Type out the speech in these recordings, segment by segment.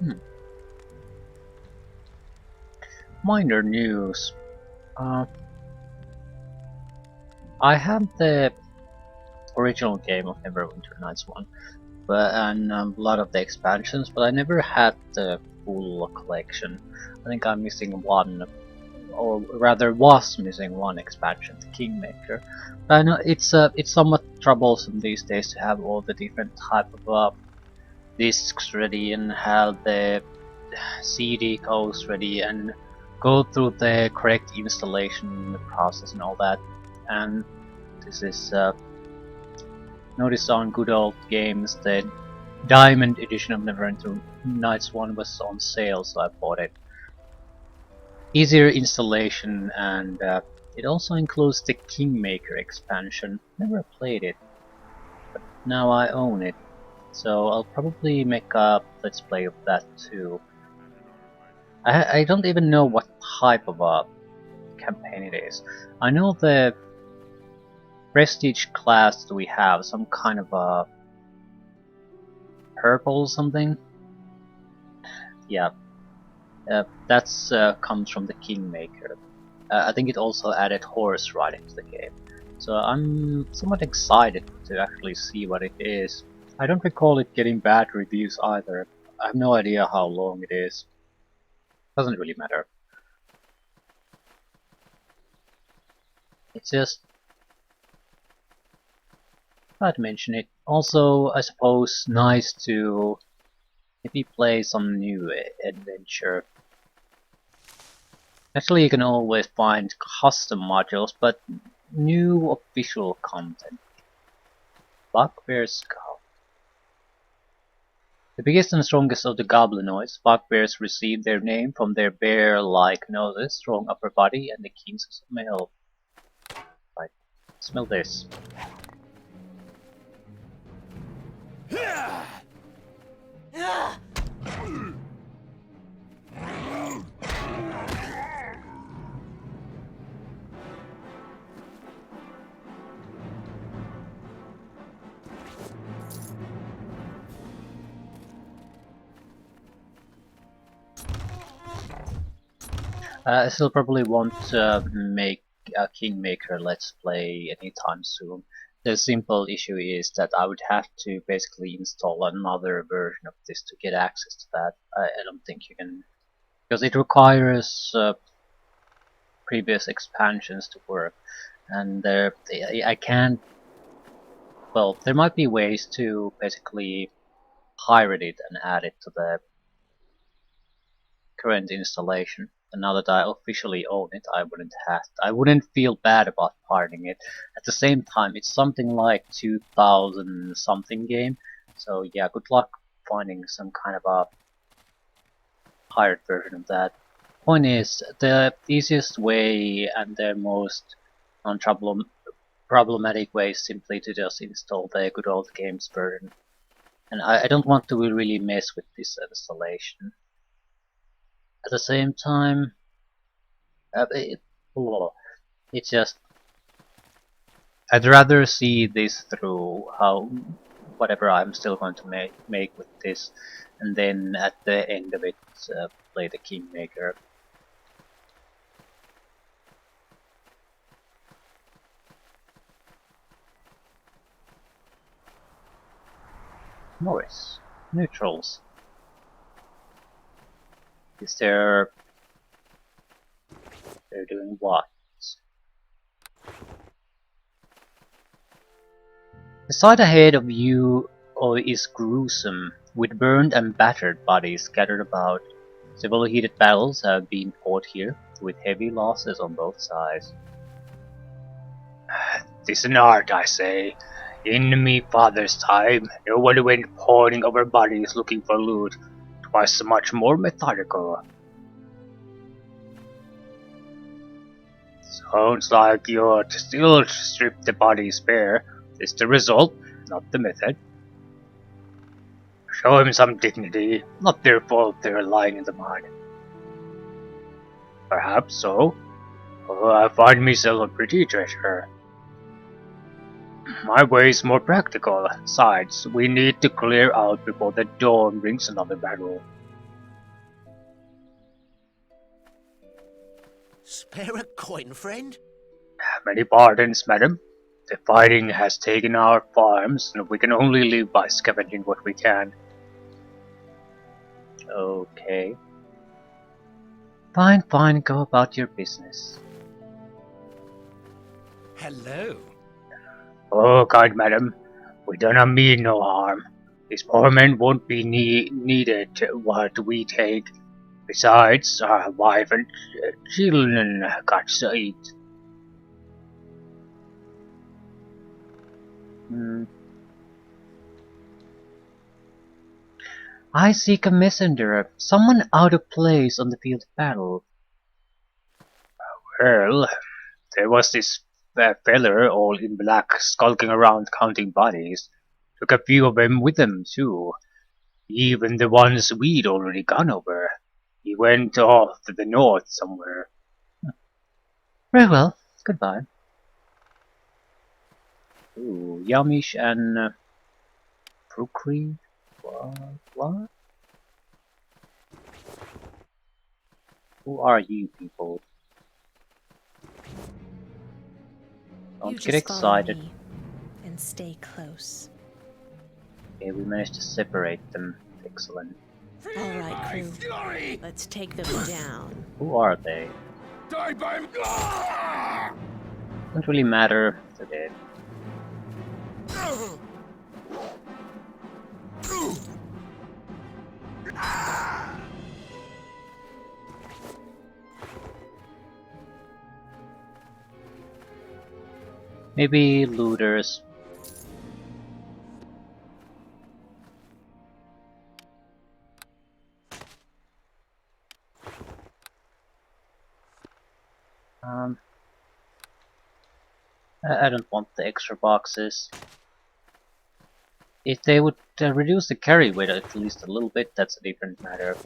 Hmm. Minor news. Uh, I have the original game of Neverwinter Nights 1, and a lot of the expansions, but I never had the full collection. I think I'm missing one, or rather was missing one expansion, the Kingmaker. But I know it's somewhat troublesome these days to have all the different type of discs ready and have the CD codes ready and go through the correct installation process and all that. And this is noticed on good old games the Diamond edition of Neverwinter Nights 1 was on sale, so I bought it. Easier installation, and it also includes the Kingmaker expansion. Never played it, but now I own it, so I'll probably make a let's play of that too. I don't even know what type of a campaign it is. I know the prestige class that we have, some kind of a purple something. Yeah, that's comes from the Kingmaker. I think it also added horse riding to the game. So I'm somewhat excited to actually see what it is. I don't recall it getting bad reviews either. I have no idea how long it is. Doesn't really matter. It's just I'd mention it. Also, I suppose nice to maybe play some new adventure. Actually, you can always find custom modules, but new official content. Bugbear's Skull. The biggest and strongest of the goblinoids, bugbears receive their name from their bear-like noses, strong upper body, and the keen smell. Right, smell this. I still probably won't make a Kingmaker Let's Play anytime soon. The simple issue is that I would have to basically install another version of this to get access to that. I don't think you can, because it requires previous expansions to work, and I can't. Well, there might be ways to basically pirate it and add it to the current installation. And now that I officially own it, I wouldn't feel bad about pirating it. At the same time, it's something like 2000 something game, so yeah, good luck finding some kind of a pirate version of that. Point is, the easiest way and the most problematic way is simply to just install the good old games version. And I don't want to really mess with this installation. At the same time, it's just I'd rather see this through how whatever I'm still going to make with this, and then at the end of it, play the Kingmaker. Norris, neutrals. Is there? They're doing what? The sight ahead of you is gruesome, with burned and battered bodies scattered about. Several heated battles have been fought here, with heavy losses on both sides. "'Tis an art, I say. In me father's time, no one went poring over bodies looking for loot. 'Twas much more methodical." "Sounds like you'd still strip the bodies bare. It's the result, not the method. Show him some dignity. Not their fault they're lying in the mud." "Perhaps so. Although I find myself a pretty treasure. My way's more practical. Besides, we need to clear out before the dawn brings another battle." Spare a coin, friend? Many pardons, madam. The fighting has taken our farms, and we can only live by scavenging what we can. Okay. Fine, fine, go about your business. Hello. Oh, kind madam, we do not mean no harm. These poor men won't be needed what we take. Besides, our wife and children got to eat. Hmm. I seek a messenger, someone out of place on the field of battle. Well, there was this feller all in black skulking around counting bodies. Took a few of them with him, too. Even the ones we'd already gone over. He went off to the north somewhere. Very well, goodbye. Ooh, Yamish and Prukri? What? Who are you people? You Don't get just follow excited. me and stay close. Okay, we managed to separate them. Excellent. All right, crew. Let's take them down. Who are they? Die by Doesn't really matter. They're dead. Maybe looters. I don't want the extra boxes. If they would reduce the carry weight at least a little bit, that's a different matter.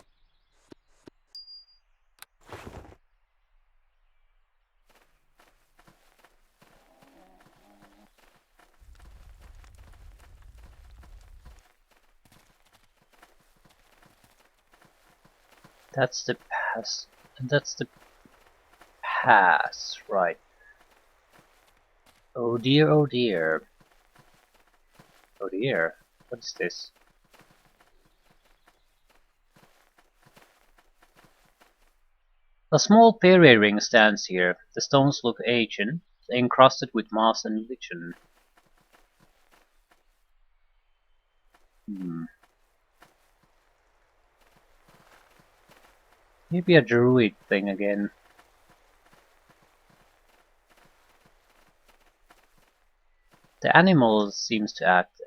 That's the pass. That's the pass, right. Oh dear, oh dear. Oh dear. What is this? A small fairy ring stands here. The stones look ancient, encrusted with moss and lichen. Maybe a druid thing again. The animal seems to act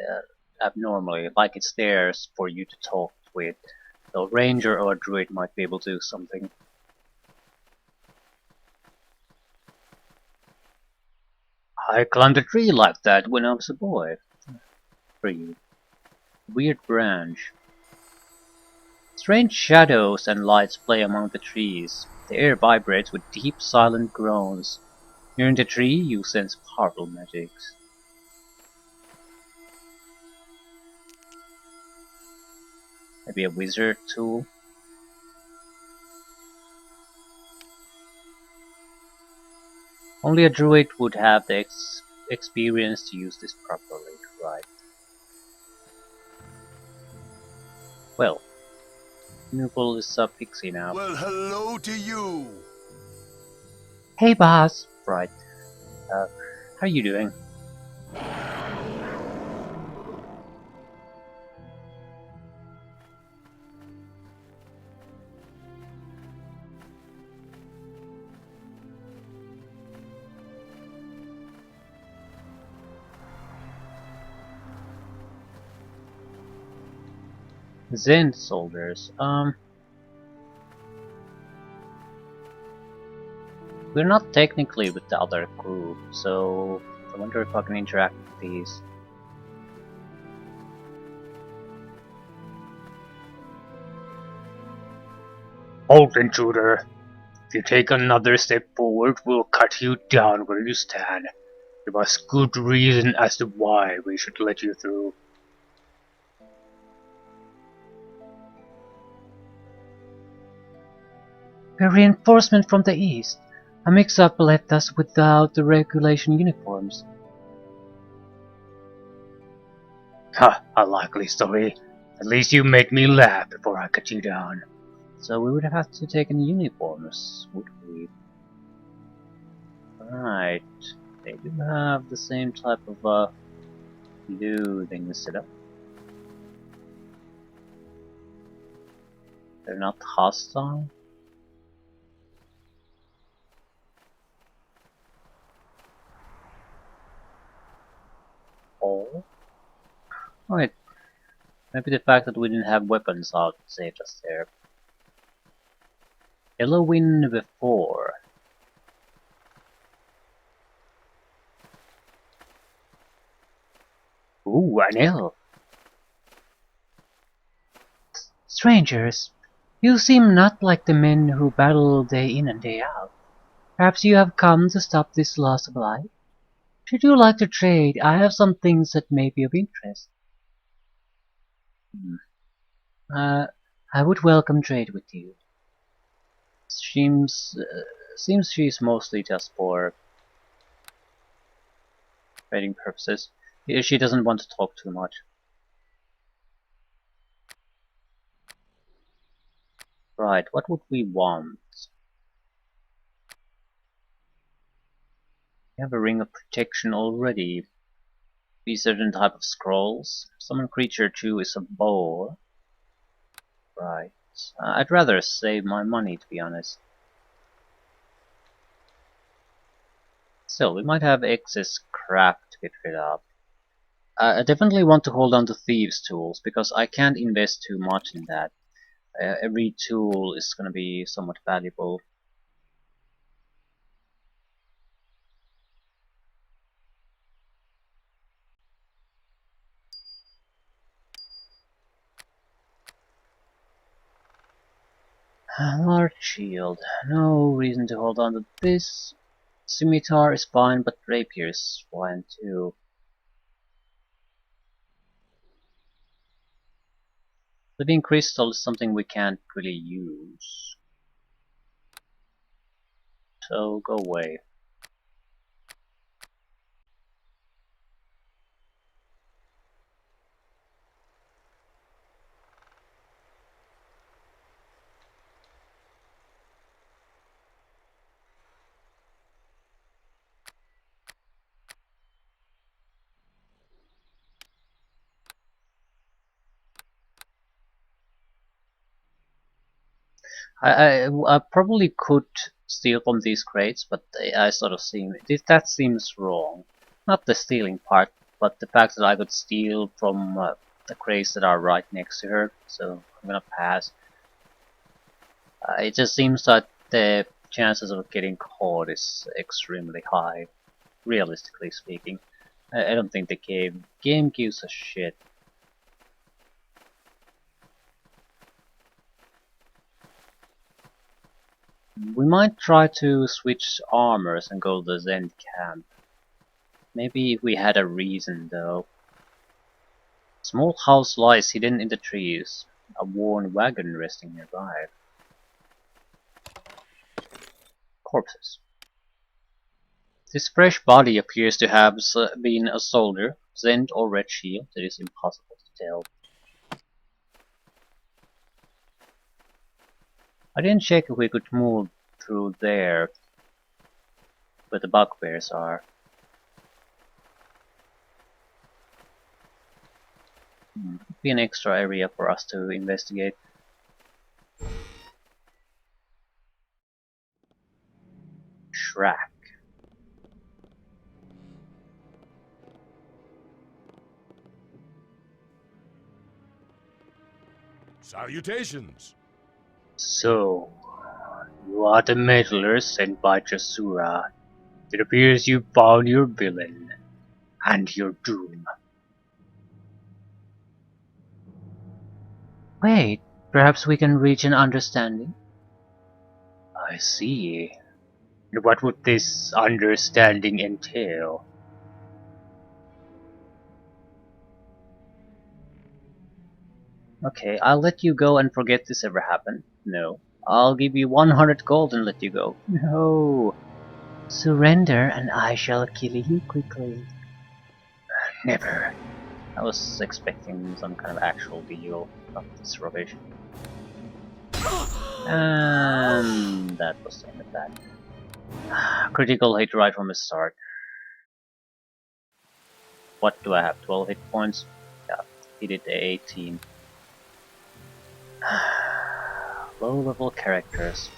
abnormally, like it's there for you to talk with. A ranger or a druid might be able to do something. I climbed a tree like that when I was a boy. Tree. Weird branch. Strange shadows and lights play among the trees. The air vibrates with deep, silent groans. Near the tree, you sense powerful magics. Maybe a wizard tool? Only a druid would have the experience to use this properly, right? Well, Newport is a pixie now. Well, hello to you. Hey boss! Right. How are you doing? Zen soldiers. We're not technically with the other crew, so I wonder if I can interact with these. Halt, intruder! If you take another step forward, we'll cut you down where you stand. Give us good reason as to why we should let you through. A reinforcement from the east. A mix-up left us without the regulation uniforms. Ha! A likely story. At least you made me laugh before I cut you down. So we would have had to take in uniforms, would we? Right. They do have the same type of clothing set up. They're not hostile. Oh. Wait. Maybe the fact that we didn't have weapons out saved us there. Halloween before. Ooh, an elf. Strangers, you seem not like the men who battle day in and day out. Perhaps you have come to stop this loss of life? Should you like to trade, I have some things that may be of interest. Hmm. I would welcome trade with you. Seems she's mostly just for trading purposes. She doesn't want to talk too much. Right, what would we want? We have a ring of protection already. Be certain type of scrolls. Summon creature 2 is a bow. Right. I'd rather save my money, to be honest. Still, we might have excess crap to get rid of. I definitely want to hold on to thieves' tools, because I can't invest too much in that. Every tool is going to be somewhat valuable. Large shield. No reason to hold on to this. Scimitar is fine, but rapier is fine too. Living crystal is something we can't really use. So go away. I probably could steal from these crates, but I sort of seem that seems wrong. Not the stealing part, but the fact that I could steal from the crates that are right next to her. So I'm gonna pass. It just seems that the chances of getting caught is extremely high, realistically speaking. I don't think the game gives a shit. We might try to switch armors and go to the Zen camp. Maybe if we had a reason though. Small house lies hidden in the trees. A worn wagon resting nearby. Corpses. This fresh body appears to have been a soldier, Zend or Red Shield. It is impossible to tell. I didn't check if we could move through there, where the bugbears are. Be an extra area for us to investigate. Shrek. Salutations. So, you are the meddler sent by Jasura. It appears you found your villain, and your doom. Wait, perhaps we can reach an understanding? I see. And what would this understanding entail? Okay, I'll let you go and forget this ever happened. No. I'll give you 100 gold and let you go. No. Surrender and I shall kill you quickly. Never. I was expecting some kind of actual deal of this rubbish. And that was the end of that. Critical hit right from the start. What do I have? 12 hit points? Yeah, he did 18. Low level characters.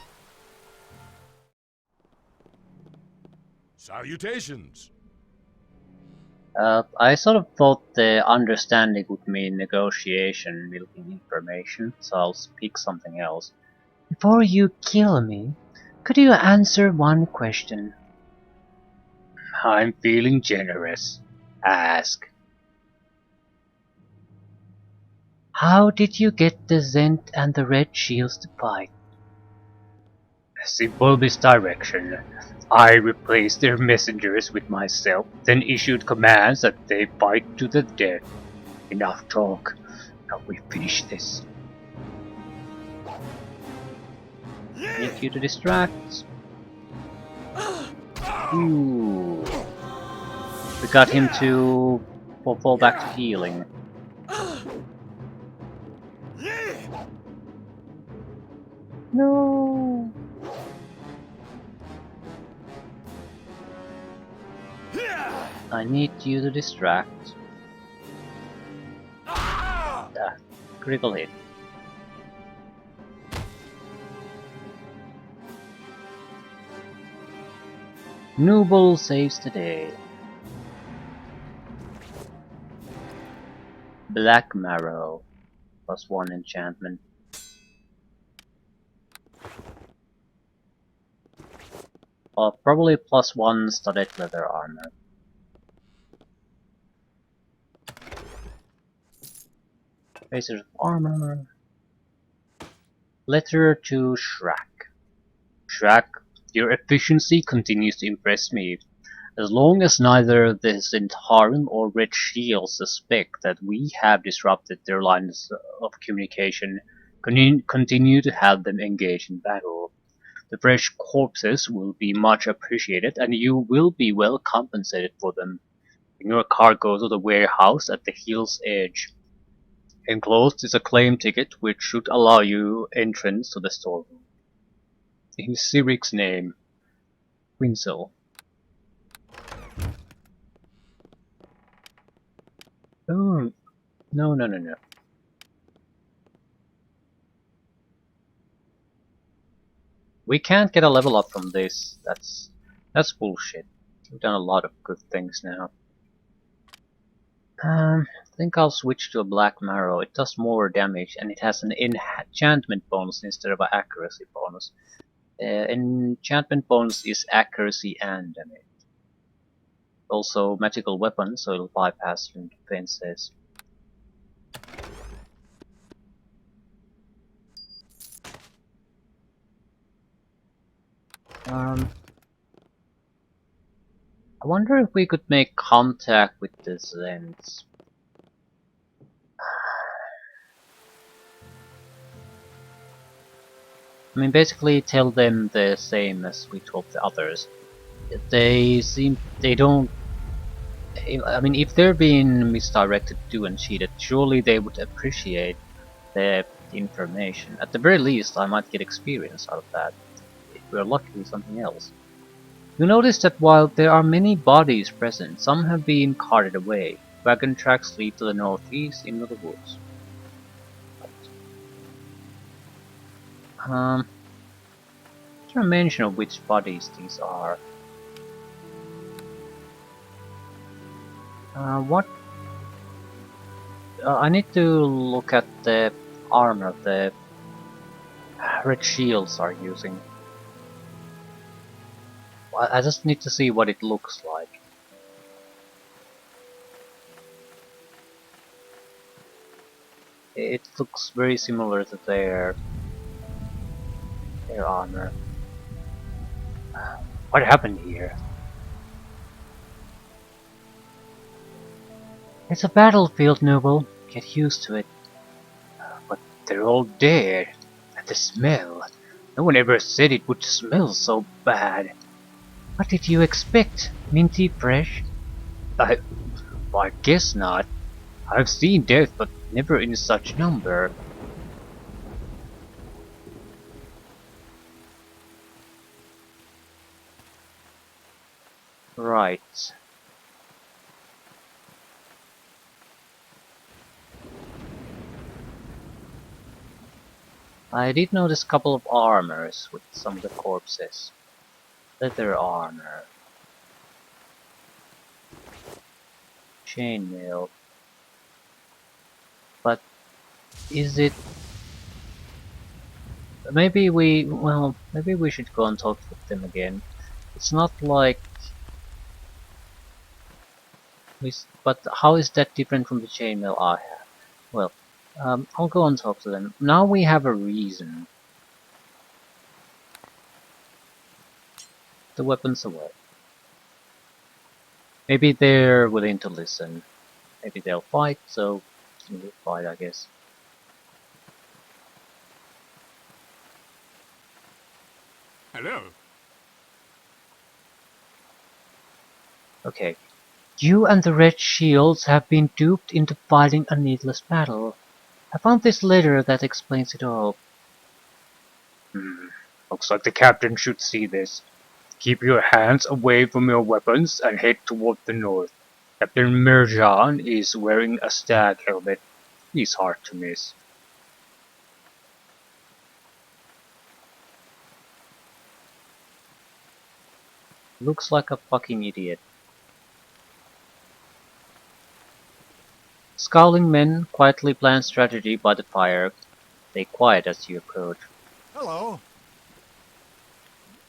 Salutations. I sort of thought the understanding would mean negotiation, milking information, so I'll speak something else. Before you kill me, could you answer one question? I'm feeling generous. Ask. How did you get the Zent and the Red Shields to fight? Simple misdirection. I replaced their messengers with myself, then issued commands that they fight to the death. Enough talk. Now we finish this. Need you to distract. Ooh. We got him to fall back to healing. No. I need you to distract. Critical hit. Noble saves the day. Black Marrow. +1 enchantment. Probably +1 studded leather armor. Faces of armor. Letter to Shrak. Shrak, your efficiency continues to impress me. As long as neither the Zentarim or Red Shield suspect that we have disrupted their lines of communication, continue to have them engage in battle. The fresh corpses will be much appreciated, and you will be well compensated for them. Bring your cargo to the warehouse at the hill's edge. Enclosed is a claim ticket which should allow you entrance to the storeroom. In Siric's name, Quinzel. Oh, no. We can't get a level up from this. That's bullshit. We've done a lot of good things now. I think I'll switch to a Black Marrow. It does more damage and it has an enchantment bonus instead of an accuracy bonus. Enchantment bonus is accuracy and damage. Also magical weapon, so it'll bypass your defenses. I wonder if we could make contact with the Zents. I mean, basically tell them the same as we told the others. They don't. I mean, if they're being misdirected to and cheated, surely they would appreciate the information. At the very least, I might get experience out of that. If we're lucky, something else. You notice that while there are many bodies present, some have been carted away. Wagon tracks lead to the northeast into the woods. Is there a mention of which bodies these are? What? I need to look at the armor the Red Shields are using. I just need to see what it looks like. It looks very similar to their armor. What happened here? It's a battlefield, Noble. Get used to it. But they're all dead. And the smell. No one ever said it would smell so bad. What did you expect? Minty fresh? I, I guess not. I've seen death, but never in such number. Right. I did notice a couple of armors with some of the corpses. Leather armor. Chainmail. But is it... maybe we should go and talk with them again. It's not like... But how is that different from the chainmail I have? Well, I'll go and talk to them. Now we have a reason. The weapons away. Maybe they're willing to listen. Maybe they'll fight, so we'll fight, I guess. Hello. Okay. You and the Red Shields have been duped into fighting a needless battle. I found this letter that explains it all. Looks like the captain should see this. Keep your hands away from your weapons and head toward the north. Captain Merjan is wearing a stag helmet. He's hard to miss. Looks like a fucking idiot. Scowling men quietly plan strategy by the fire. Stay quiet as you approach. Hello.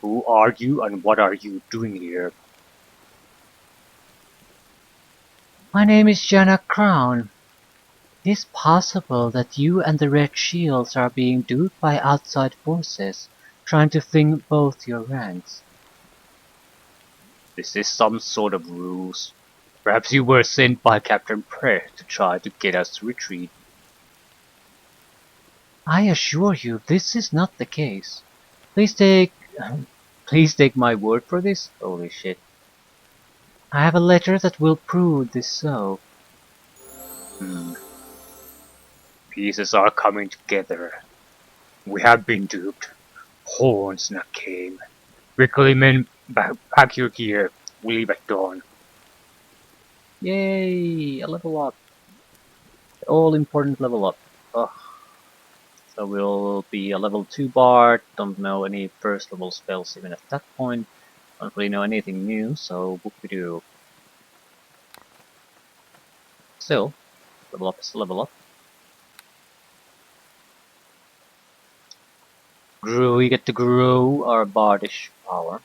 Who are you and what are you doing here? My name is Jana Crown. It is possible that you and the Red Shields are being duped by outside forces, trying to fling both your ranks. This is some sort of ruse. Perhaps you were sent by Captain Pre to try to get us to retreat. I assure you this is not the case. Please take... please take my word for this? Holy shit. I have a letter that will prove this so. Pieces are coming together. We have been duped. Horns not came. Quickly men, pack your gear. We leave at dawn. Yay! A level up. All important level up. Ugh. So we'll be a level 2 bard, don't know any first level spells even at that point. Don't really know anything new, so what we do. Still, level up is level up. We get to grow our bardish power.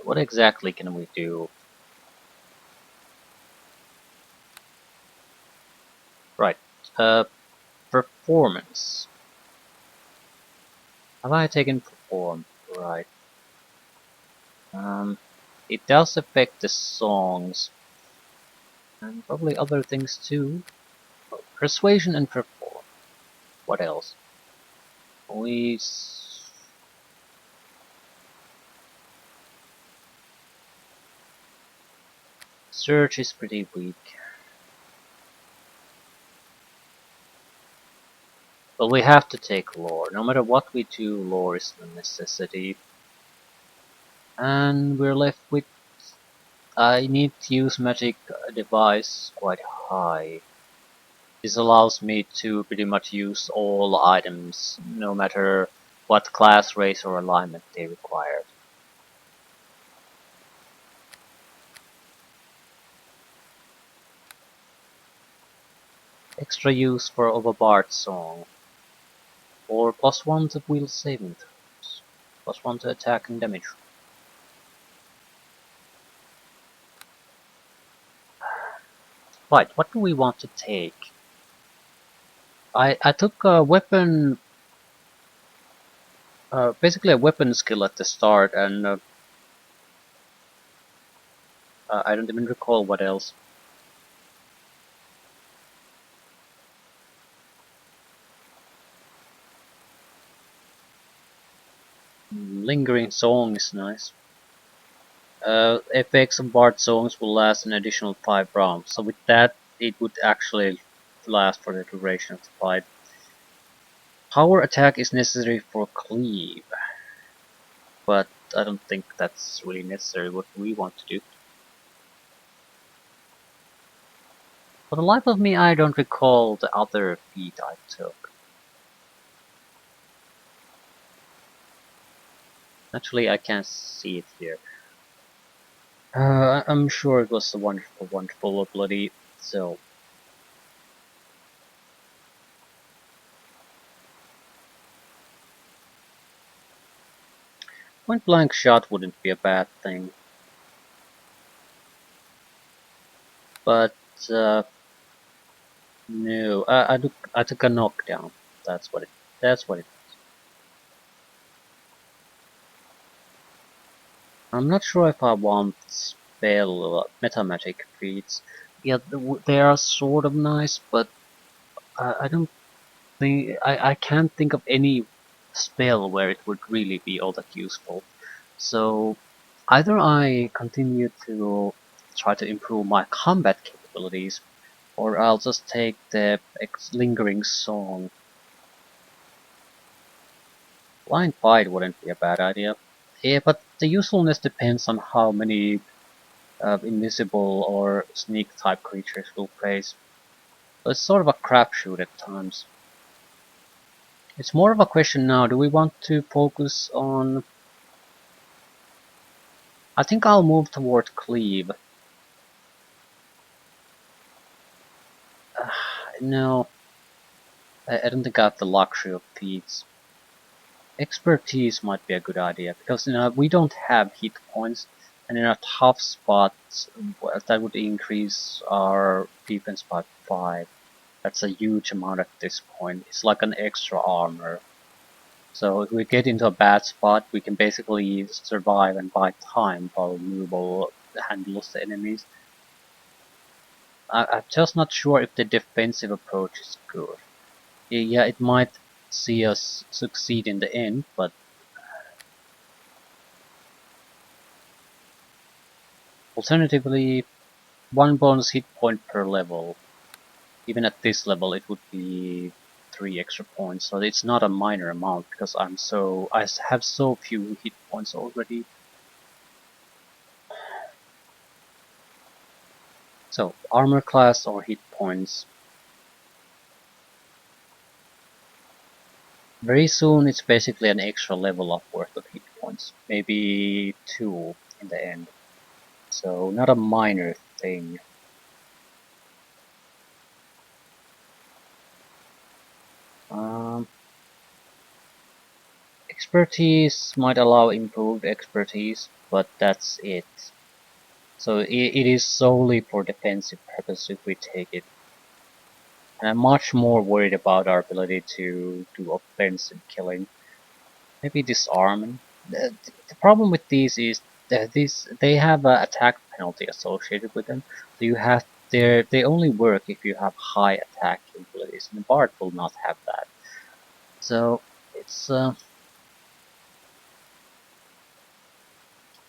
What exactly can we do? Right, performance. Have I taken perform? Right. It does affect the songs. And probably other things too. Persuasion and perform. What else? We... Search is pretty weak. But we have to take lore. No matter what we do, lore is a necessity. And we're left with... I need to use magic device quite high. This allows me to pretty much use all items, no matter what class, race or alignment they require. Extra use for Overbard Song. Or +1 to wheel saving throws. +1 to attack and damage. Right, what do we want to take? I took a weapon, basically a weapon skill at the start, and I don't even recall what else. Lingering song is nice. FX and Bard songs will last an additional 5 rounds, so with that it would actually last for the duration of the fight. Power attack is necessary for cleave, but I don't think that's really necessary what we want to do. For the life of me, I don't recall the other feat I took. Actually, I can't see it here. I'm sure it was a wonderful, wonderful ability, so... Point blank shot wouldn't be a bad thing. But, no, I took a knockdown. That's what it. I'm not sure if I want spell metamagic feats. Yeah, they are sort of nice, but I don't think I can't think of any spell where it would really be all that useful. So either I continue to try to improve my combat capabilities, or I'll just take the lingering song. Blind fight wouldn't be a bad idea. Yeah, but the usefulness depends on how many invisible or sneak type creatures we'll face. So it's sort of a crapshoot at times. It's more of a question now, do we want to focus on... I think I'll move toward cleave. No, I don't think I have the luxury of feats. Expertise might be a good idea, because we don't have hit points, and in a tough spot that would increase our defense by 5. That's a huge amount at this point. It's like an extra armor. So if we get into a bad spot, we can basically survive and buy time while Nubo handles the enemies. I'm just not sure if the defensive approach is good. Yeah, it might see us succeed in the end, but alternatively, 1 bonus hit point per level. Even at this level, it would be 3 extra points, so it's not a minor amount because I have so few hit points already. So armor class or hit points. Very soon it's basically an extra level up worth of hit points, maybe 2 in the end. So not a minor thing. Expertise might allow improved expertise, but that's it. So it is solely for defensive purpose if we take it. And I'm much more worried about our ability to do offensive killing. Maybe disarming. The problem with these is that they have an attack penalty associated with them. So you have they only work if you have high attack capabilities, and the Bard will not have that. So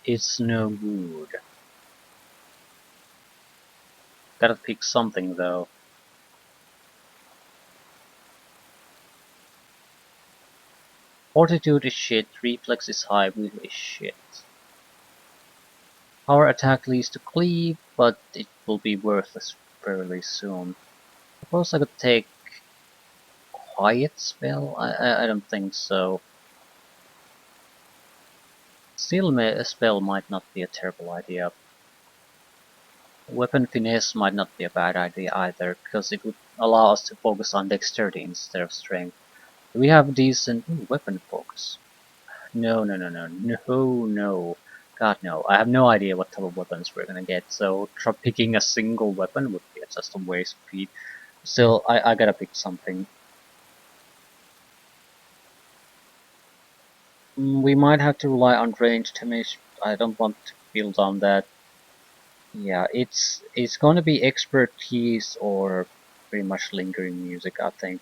it's no good. Gotta pick something though. Fortitude is shit, reflex is high, will is shit. Power attack leads to cleave, but it will be worthless fairly soon. Suppose I could take quiet spell? I don't think so. Steal a spell might not be a terrible idea. Weapon finesse might not be a bad idea either, because it would allow us to focus on dexterity instead of strength. We have decent weapon focus. No. God no. I have no idea what type of weapons we're gonna get, so picking a single weapon would be just a waste of feet. Still, I gotta pick something. We might have to rely on ranged damage. I don't want to build on that. Yeah, it's gonna be expertise or pretty much lingering music, I think.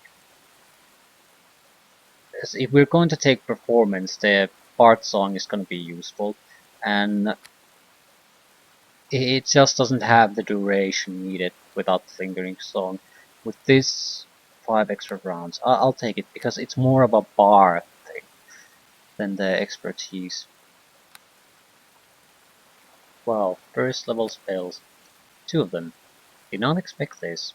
Because if we're going to take performance, the part song is gonna be useful, and it just doesn't have the duration needed without the lingering song. With this 5 extra rounds, I'll take it because it's more of a bar thing than the expertise. Well, first level spells, 2 of them. Did not expect this.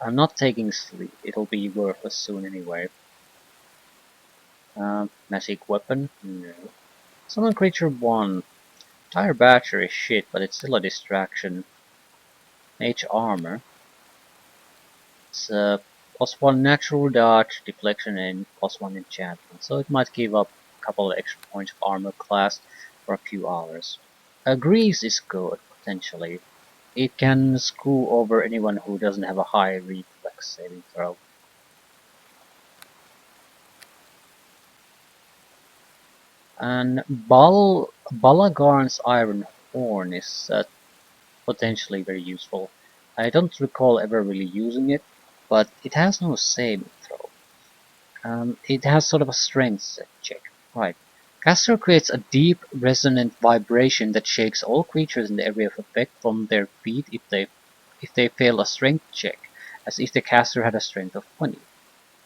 I'm not taking sleep, it'll be worthless soon anyway. Magic weapon? No. Summon creature 1. Tire battery is shit, but it's still a distraction. Mage armor. It's +1 natural dodge, deflection, and +1 enchantment, so it might give up a couple of extra points of armor class for a few hours. Grease is good, potentially. It can screw over anyone who doesn't have a high reflex saving throw. And Balagarn's Iron Horn is potentially very useful. I don't recall ever really using it, but it has no saving throw. It has sort of a strength check. Right. Caster creates a deep, resonant vibration that shakes all creatures in the area of effect from their feet if they fail a strength check, as if the caster had a strength of 20.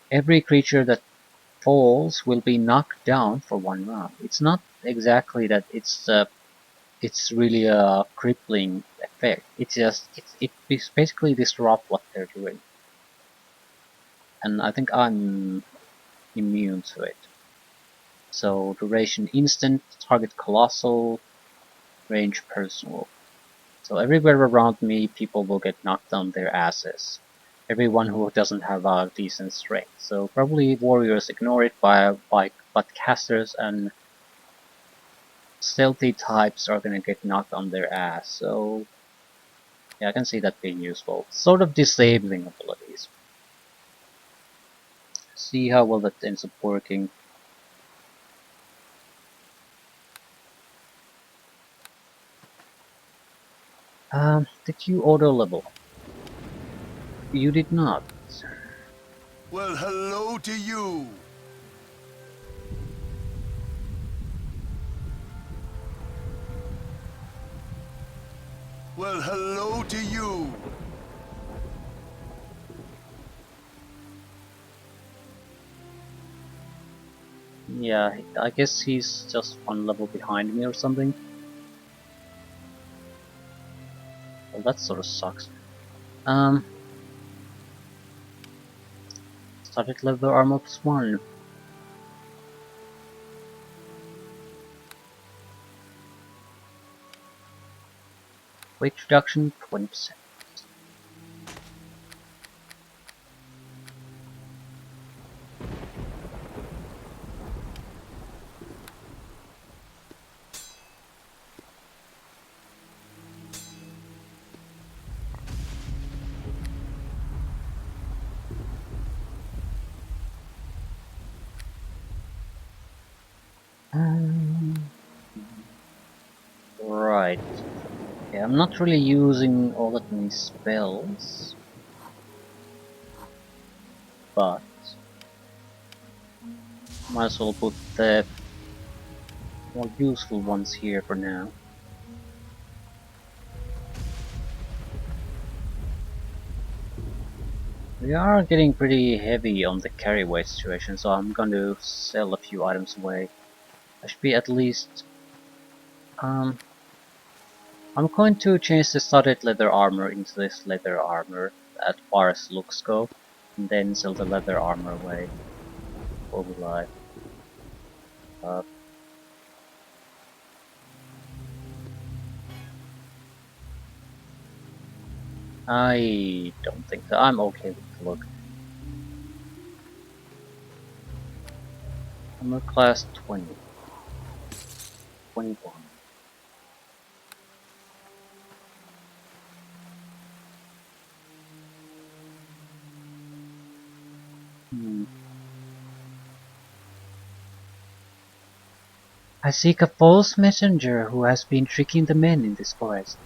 Every creature that falls will be knocked down for 1 round. It's not exactly that it's really a crippling effect. It's just it basically disrupt what they're doing, and I think I'm immune to it. So duration instant, target colossal, range personal. So everywhere around me, people will get knocked on their asses. Everyone who doesn't have a decent strength. So probably warriors ignore it but casters and stealthy types are gonna get knocked on their ass. So yeah, I can see that being useful. Sort of disabling abilities. See how well that ends up working. Did you auto level? You did not. Well, hello to you. Well, hello to you. Yeah, I guess he's just 1 level behind me or something. Well, that sort of sucks. Um, started level armor +1. Weight reduction 20%. Right. Yeah, I'm not really using all that many spells, but might as well put the more useful ones here for now. We are getting pretty heavy on the carry weight situation, so I'm going to sell a few items away. I should be at least... I'm going to change the studded leather armor into this leather armor as far as looks go, and then sell the leather armor away. Or will I? I don't think so. I'm okay with the look. Armor class 20. 21. Hmm. I seek a false messenger who has been tricking the men in this forest.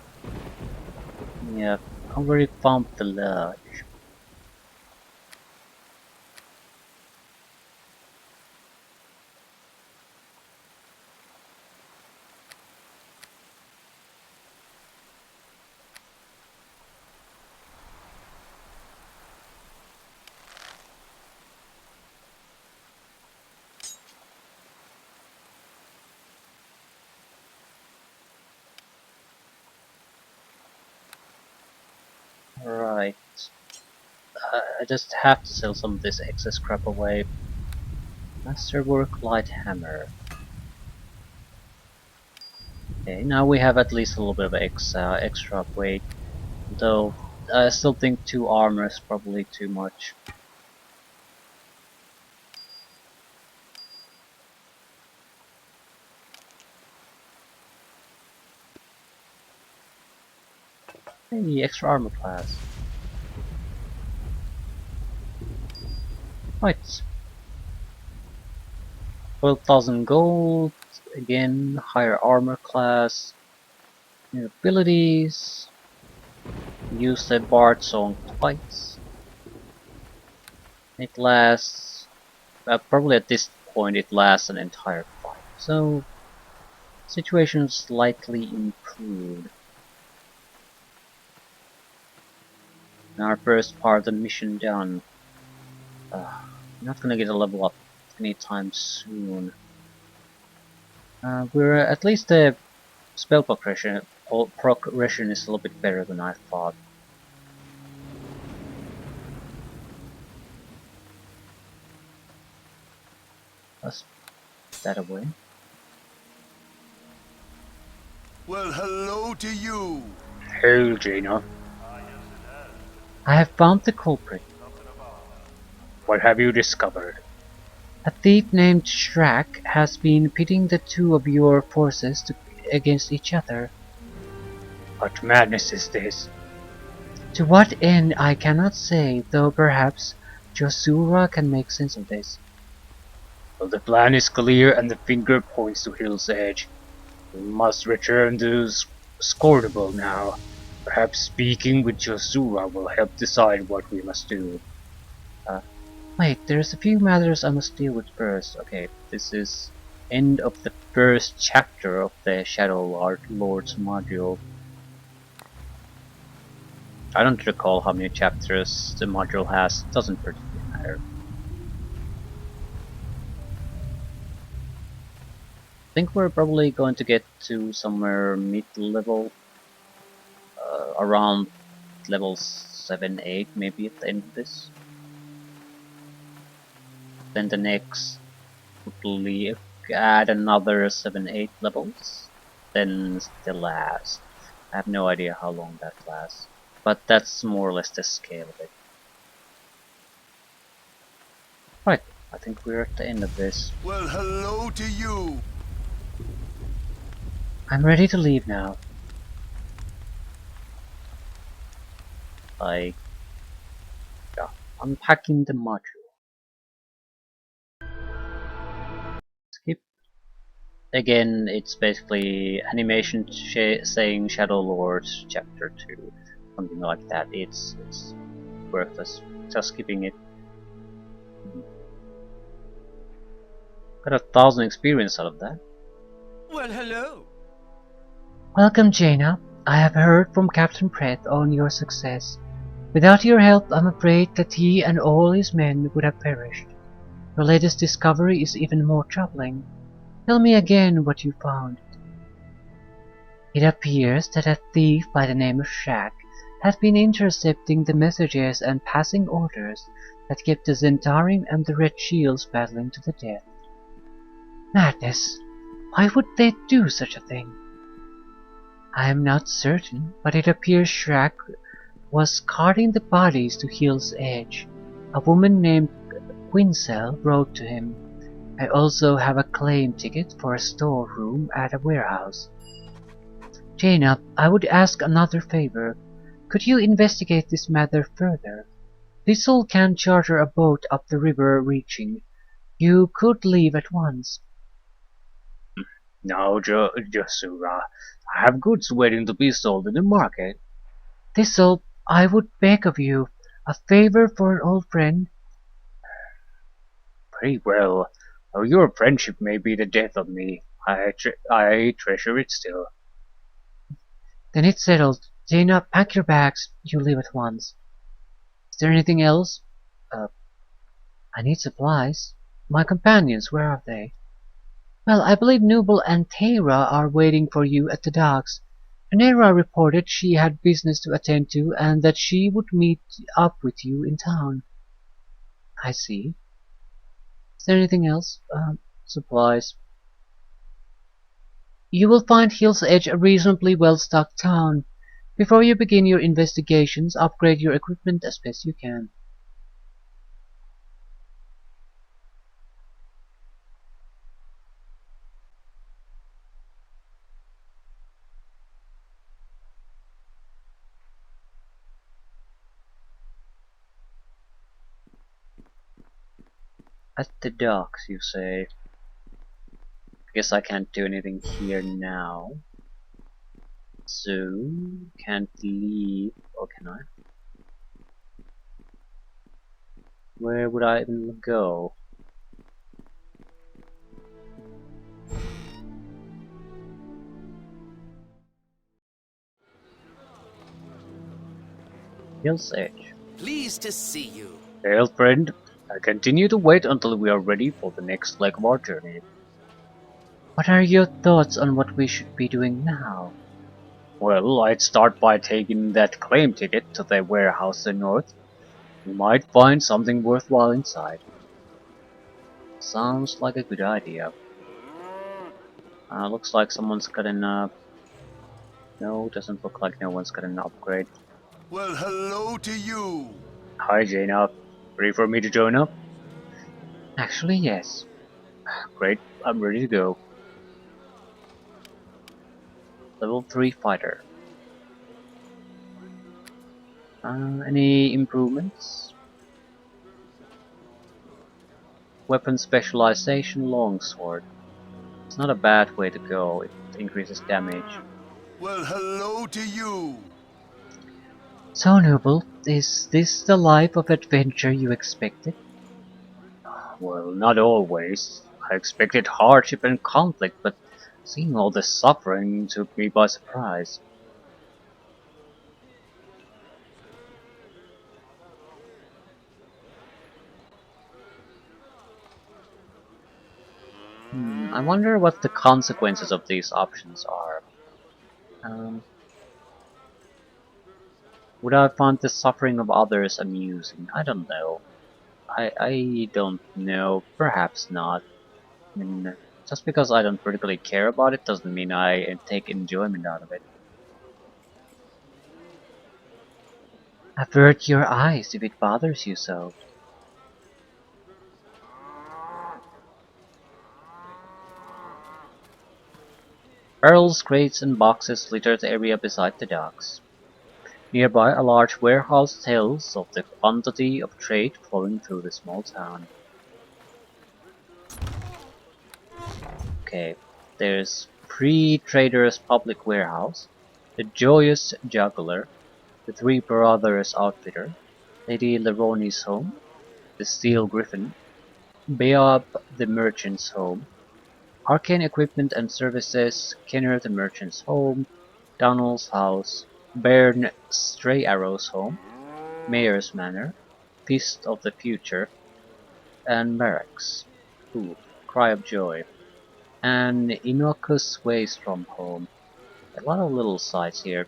Yeah, I already found the lodge. I just have to sell some of this excess crap away. Masterwork light hammer. Okay, now we have at least a little bit of extra weight, though I still think 2 armor is probably too much. Hey, extra armor class. Right. 12,000 gold, again, higher armor class, new abilities, use the Bard Song twice. It lasts, probably at this point it lasts an entire fight, so situation slightly improved. And our first part of the mission done. Not gonna get a level up anytime soon. We're at least the spell progression is a little bit better than I thought. Let's put that away. Well, hello to you. Hail, Jaina. I have found the culprit. What have you discovered? A thief named Shrak has been pitting the two of your forces against each other. What madness is this? To what end I cannot say, though perhaps Josura can make sense of this. Well, the plan is clear and the finger points to Hill's Edge. We must return to Scortable now. Perhaps speaking with Josura will help decide what we must do. Wait, there's a few matters I must deal with first. Okay, this is end of the first chapter of the Shadow Lord's module. I don't recall how many chapters the module has, doesn't particularly matter. I think we're probably going to get to somewhere mid-level, around level 7, 8 maybe at the end of this. Then the next would add another 7, 8 levels. Then the last. I have no idea how long that lasts, but that's more or less the scale of it. Right, I think we're at the end of this. Well, hello to you. I'm ready to leave now. Yeah, unpacking the module. Skip. Again, it's basically animation saying Shadow Lord Chapter 2, something like that. It's worthless. Just skipping it. Got 1,000 experience out of that. Well, hello. Welcome, Jaina. I have heard from Captain Preth on your success. Without your help, I'm afraid that he and all his men would have perished. Your latest discovery is even more troubling. Tell me again what you found. It appears that a thief by the name of Shaq had been intercepting the messages and passing orders that kept the Zentarim and the Red Shields battling to the death. Madness! Why would they do such a thing? I am not certain, but it appears Shaq was carting the bodies to Hill's Edge. A woman named Quincel wrote to him. I also have a claim ticket for a storeroom at a warehouse. Jaina, I would ask another favor. Could you investigate this matter further? Thistle can charter a boat up the river reaching. You could leave at once. No, Josura. I have goods waiting to be sold in the market. Thistle, I would beg of you, a favor for an old friend. Very well. Though your friendship may be the death of me, I treasure it still. Then it's settled. Jaina, pack your bags. You leave at once. Is there anything else? I need supplies. My companions, where are they? Well, I believe Nubel and Tara are waiting for you at the docks. Nera reported she had business to attend to and that she would meet up with you in town. I see. Is there anything else? Supplies. You will find Hill's Edge a reasonably well-stocked town. Before you begin your investigations, upgrade your equipment as best you can. At the docks, you say? Guess I can't do anything here now. So, can't leave. Or can I? Where would I even go? Hill's Edge. Pleased to see you. Well, friend, I continue to wait until we are ready for the next leg of our journey. What are your thoughts on what we should be doing now? Well, I'd start by taking that claim ticket to the warehouse in north. We might find something worthwhile inside. Sounds like a good idea. Looks like someone's got an no, doesn't look like no one's got an upgrade. Well, hello to you. Hi Jaina, ready for me to join up? Actually, yes. Great, I'm ready to go. Level 3 fighter. Any improvements? Weapon specialization longsword. It's not a bad way to go, it increases damage. Well, hello to you. So, Noble, is this the life of adventure you expected? Well, not always. I expected hardship and conflict, but seeing all this suffering took me by surprise. I wonder what the consequences of these options are. Would I find the suffering of others amusing? I don't know. I don't know. Perhaps not. I mean, just because I don't particularly care about it doesn't mean I take enjoyment out of it. Avert your eyes if it bothers you so. Barrels, crates, and boxes litter the area beside the docks. Nearby, a large warehouse tells of the quantity of trade flowing through the small town. Okay, there's Pre-Traders Public Warehouse, the Joyous Juggler, the Three Brothers Outfitter, Lady Leroni's Home, the Steel Griffin, Beob the Merchant's Home, Arcane Equipment and Services, Kenner the Merchant's Home, Donald's House, Bairn Stray Arrow's Home, Mayor's Manor, Feast of the Future, and Barracks. Ooh, Cry of Joy. And Inokus Ways from Home. A lot of little sites here,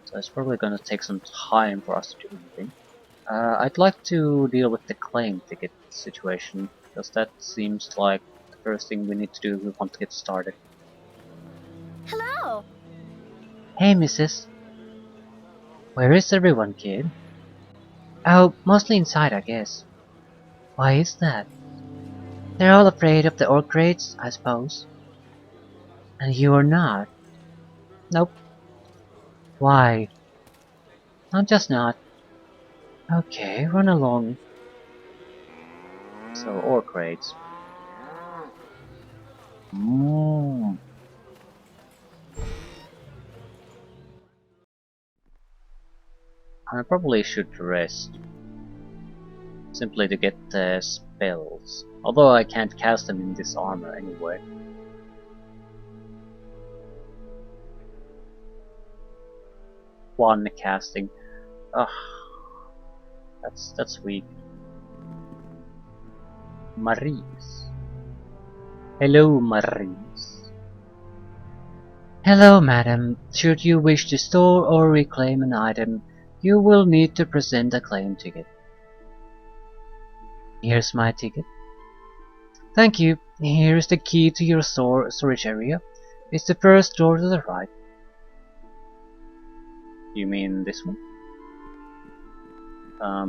so it's probably gonna take some time for us to do anything. I'd like to deal with the claim ticket situation, because that seems like the first thing we need to do if we want to get started. Hello. Hey, missus. Where is everyone, kid? Oh, mostly inside, I guess. Why is that? They're all afraid of the orc raids, I suppose. And you are not? Nope. Why? I'm just not. Okay, run along. So, orc raids. I probably should rest. Simply to get the spells. Although I can't cast them in this armor anyway. One casting. Ugh. That's weak. Maries. Hello, Maries. Hello, madam. Should you wish to store or reclaim an item, you will need to present a claim ticket. Here's my ticket. Thank you. Here's the key to your storage area. It's the first door to the right. You mean this one? I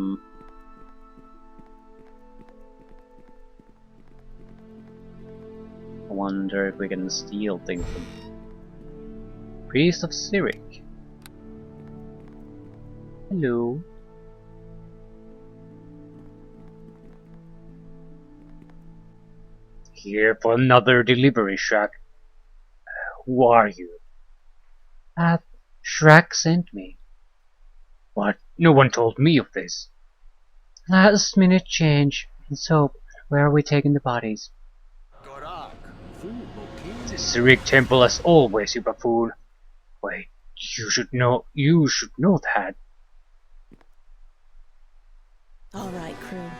wonder if we can steal things from Priest of Cyric. Hello. Here for another delivery, Shaq. Who are you? Shrek sent me. What? No one told me of this. Last minute change. And so, where are we taking the bodies? The Cyric temple as always, you buffoon. Wait, you should know that. All right, crew.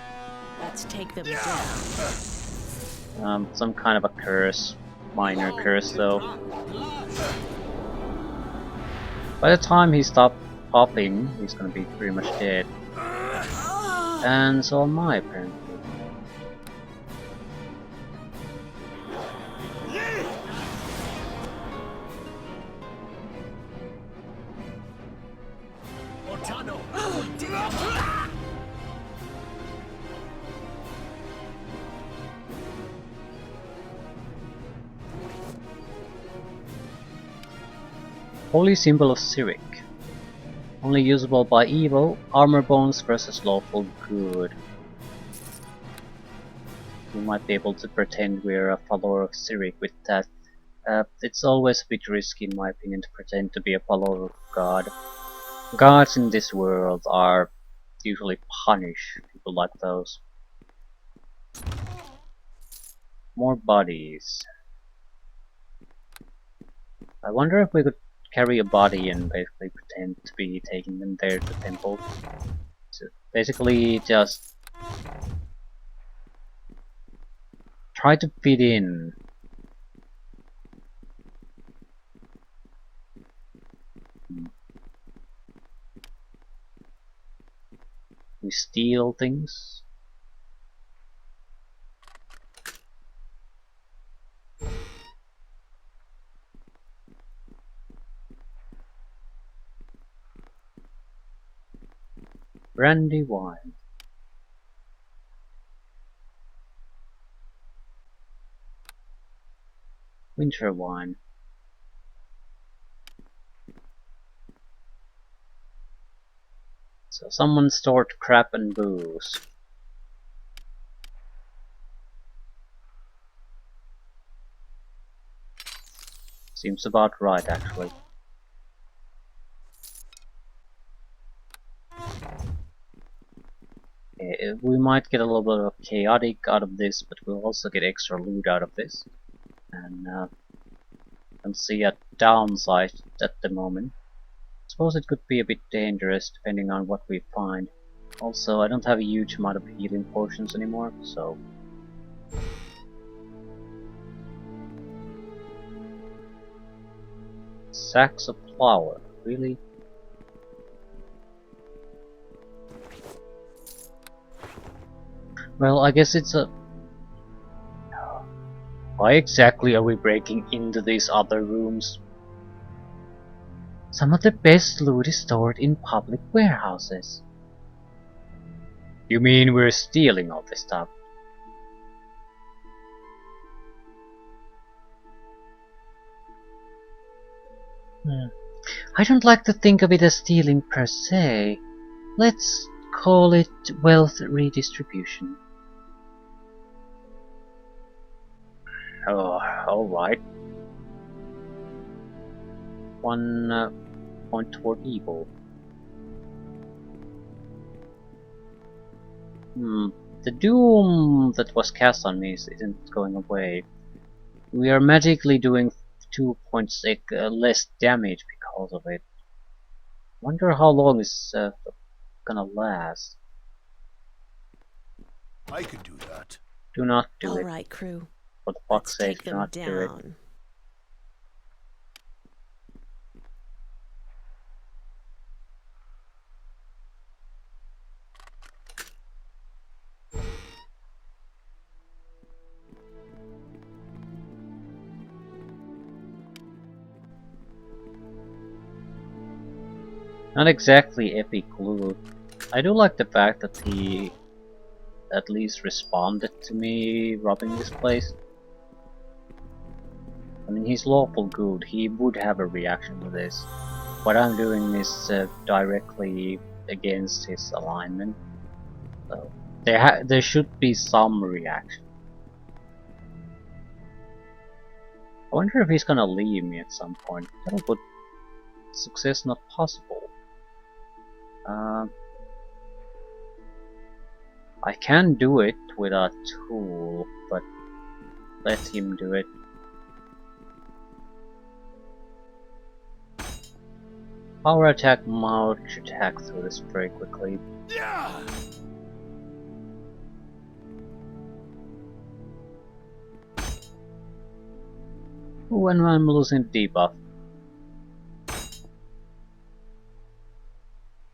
Let's take them down. Some kind of a curse. Minor curse though. By the time he stopped popping, he's gonna be pretty much dead. And so am I, apparently. Holy symbol of Cyric. Only usable by evil, armor bones versus lawful good. We might be able to pretend we're a follower of Cyric with that. It's always a bit risky in my opinion to pretend to be a follower of God. Gods in this world are usually punish people like those. More bodies. I wonder if we could carry a body and basically pretend to be taking them there to the temple. So basically just try to fit in. We steal things. Brandy wine. Winter wine. So someone stored crap and booze. Seems about right, actually. We might get a little bit of chaotic out of this, but we'll also get extra loot out of this. And don't see a downside at the moment. Suppose it could be a bit dangerous depending on what we find. Also, I don't have a huge amount of healing potions anymore, so... Sacks of flour, really? Well, I guess it's a... Why exactly are we breaking into these other rooms? Some of the best loot is stored in public warehouses. You mean we're stealing all this stuff? I don't like to think of it as stealing per se. Let's call it wealth redistribution. Oh, alright. One point toward evil. The doom that was cast on me isn't going away. We are magically doing 2.6 less damage because of it. Wonder how long it's gonna last. I could do that. Do not do it. All right, crew. For the fuck's Let's sake, take do them not do it. down. Not exactly epic loot. I do like the fact that he at least responded to me robbing this place. I mean, he's lawful good, he would have a reaction to this. What I'm doing is directly against his alignment, so there should be some reaction. I wonder if he's gonna leave me at some point. That'll put success not possible. I can do it with a tool, but let him do it. Power attack mode should hack through this very quickly. Ooh, and I'm losing debuff.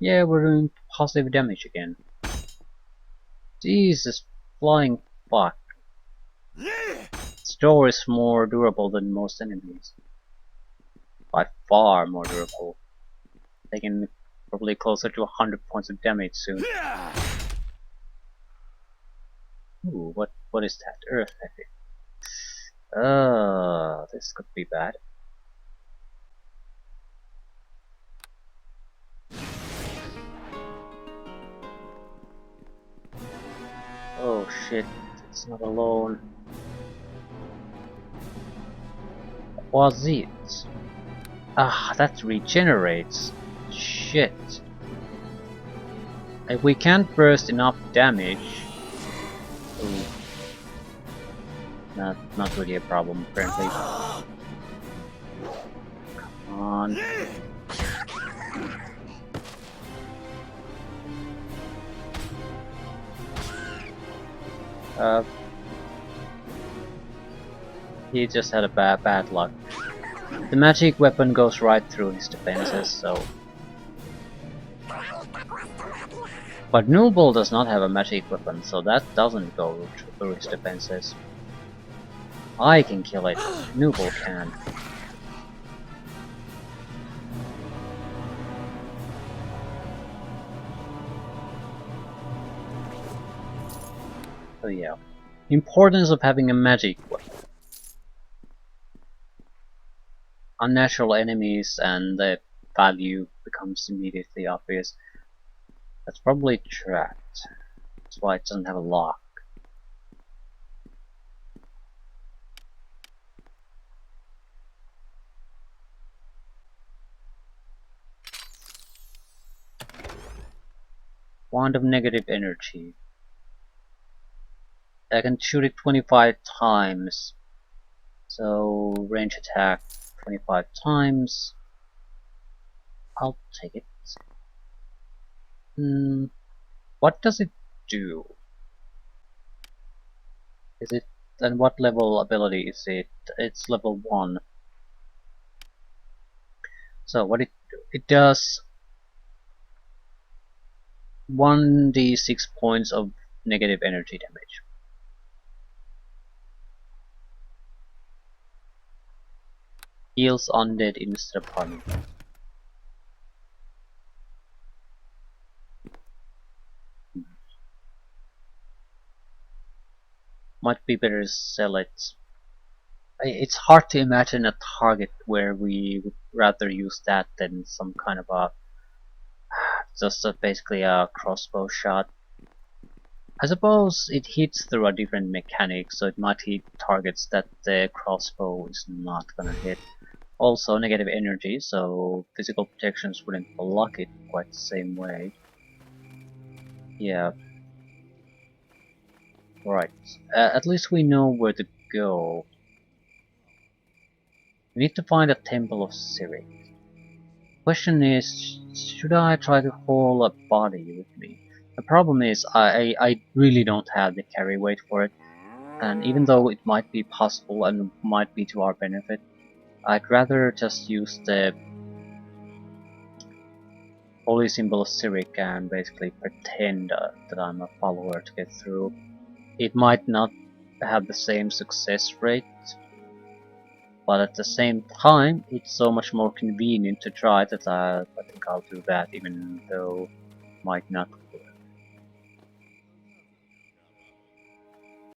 Yeah, we're doing positive damage again. Jesus flying fuck. This door is more durable than most enemies. By far more durable. Taking probably closer to 100 points of damage soon. Ooh, what is that? Earth heavy. This could be bad. Oh shit, it's not alone. What was it? Ah, that regenerates. Shit. If we can't burst enough damage... Ooh. Not really a problem, apparently. Come on. He just had a bad luck. The magic weapon goes right through his defenses, so... But Nullball does not have a magic weapon, so that doesn't go through his defenses. I can kill it, Nullball can. So yeah, importance of having a magic weapon. Unnatural enemies and the value becomes immediately obvious. That's probably trapped. That's why it doesn't have a lock. Wand of negative energy. I can shoot it 25 times. So range attack 25 times. I'll take it. What does it do? Is it, and what level ability is it? It's level 1. So what it does 1d6 points of negative energy damage. Heals undead instead of harming them. Might be better to sell it. It's hard to imagine a target where we would rather use that than some kind of a basically a crossbow shot. I suppose it hits through a different mechanic, so it might hit targets that the crossbow is not gonna hit. Also negative energy, so physical protections wouldn't block it quite the same way. Yeah. Right. At least we know where to go. We need to find a Temple of Sirik. Question is, should I try to haul a body with me? The problem is, I really don't have the carry weight for it, and even though it might be possible and might be to our benefit, I'd rather just use the holy symbol of Sirik and basically pretend that I'm a follower to get through. It might not have the same success rate, but at the same time, it's so much more convenient to try that I think I'll do that, even though might not